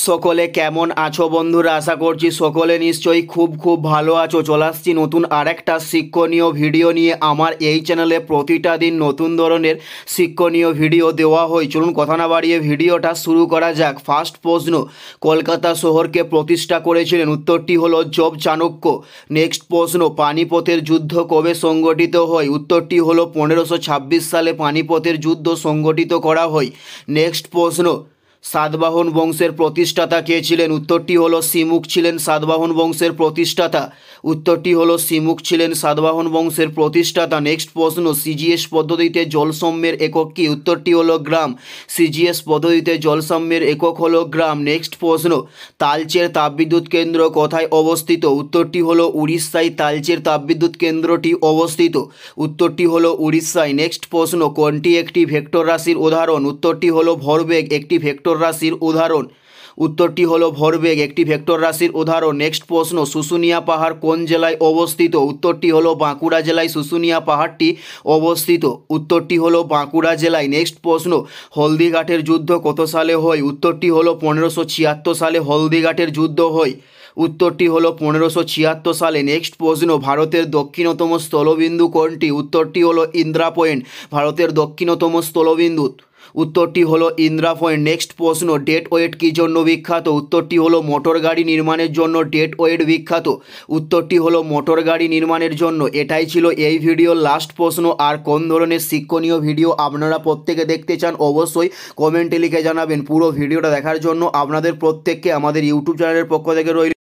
সকলে কেমন আছো বন্ধুরা? আশা করছি সকলে নিশ্চয়ই খুব ভালো আছো। চলে আসছি নতুন আরেকটা শিক্ষণীয় ভিডিও নিয়ে। আমার এই চ্যানেলে প্রতিটা দিন নতুন ধরনের শিক্ষণীয় ভিডিও দেওয়া হয়। চলুন কথা না বাড়িয়ে ভিডিওটা শুরু করা যাক। ফার্স্ট প্রশ্ন, কলকাতা শহরকে প্রতিষ্ঠা করেছিলেন? উত্তরটি হলো জব চাণক্য। নেক্সট প্রশ্ন, পানিপথের যুদ্ধ কবে সংগঠিত হয়? উত্তরটি হলো 1526 সালে পানিপথের যুদ্ধ সংগঠিত করা হয়। নেক্সট প্রশ্ন, সাতবাহন বংশের প্রতিষ্ঠাতা কে ছিলেন? উত্তরটি হলো সিমুক ছিলেন সাতবাহন বংশের প্রতিষ্ঠাতা। উত্তরটি হলো সিমুক ছিলেন সাতবাহন বংশের প্রতিষ্ঠাতা। নেক্সট প্রশ্ন, সিজিএস পদ্ধতিতে জলসাম্যের একক কি? উত্তরটি হলো গ্রাম। সিজিএস পদ্ধতিতে জলসাম্যের একক হলো গ্রাম। নেক্সট প্রশ্ন, তালচের তাপবিদ্যুৎ কেন্দ্র কোথায় অবস্থিত? উত্তরটি হলো উড়িষ্যায় তালচের তাপবিদ্যুৎ কেন্দ্রটি অবস্থিত। উত্তরটি হলো উড়িষ্যায়। নেক্সট প্রশ্ন, কোনটি একটি ভেক্টর রাশির উদাহরণ? উত্তরটি হলো ভরবেগ একটি ভেক্টর রাশির উদাহরণ। উত্তরটি হলো ভরবেগ একটি ভেক্টর রাশির উদাহরণ। নেক্সট প্রশ্ন, শুশুনিয়া পাহাড় কোন জেলায় অবস্থিত? উত্তরটি হলো বাঁকুড়া জেলায় শুশুনিয়া পাহাড়টি অবস্থিত। উত্তরটি হলো বাঁকুড়া জেলায়। নেক্সট প্রশ্ন, হলদিঘাটের যুদ্ধ কত সালে হয়? উত্তরটি হলো 1576 সালে হলদিঘাটের যুদ্ধ হয়। উত্তরটি হলো 1576 সালে। নেক্সট প্রশ্ন, ভারতের দক্ষিণতম স্থলবিন্দু কোনটি? উত্তরটি হলো ইন্দ্রা পয়েন্ট। ভারতের দক্ষিণতম স্থলবিন্দু উত্তরটি হলো ইন্দ্রা পয়েন্ট। নেক্সট প্রশ্ন, ডেড ওয়েট কী জন্য বিখ্যাত? উত্তরটি হলো মোটর গাড়ি নির্মাণের জন্য ডেড ওয়েট বিখ্যাত। উত্তরটি হলো মোটর গাড়ি নির্মাণের জন্য। এটাই ছিল এই ভিডিওর লাস্ট প্রশ্ন। আর কোন ধরনের শিক্ষণীয় ভিডিও আপনারা প্রত্যেকে দেখতে চান অবশ্যই কমেন্টে লিখে জানাবেন। পুরো ভিডিওটা দেখার জন্য আপনাদের প্রত্যেককে আমাদের ইউটিউব চ্যানেলের পক্ষ থেকে রইল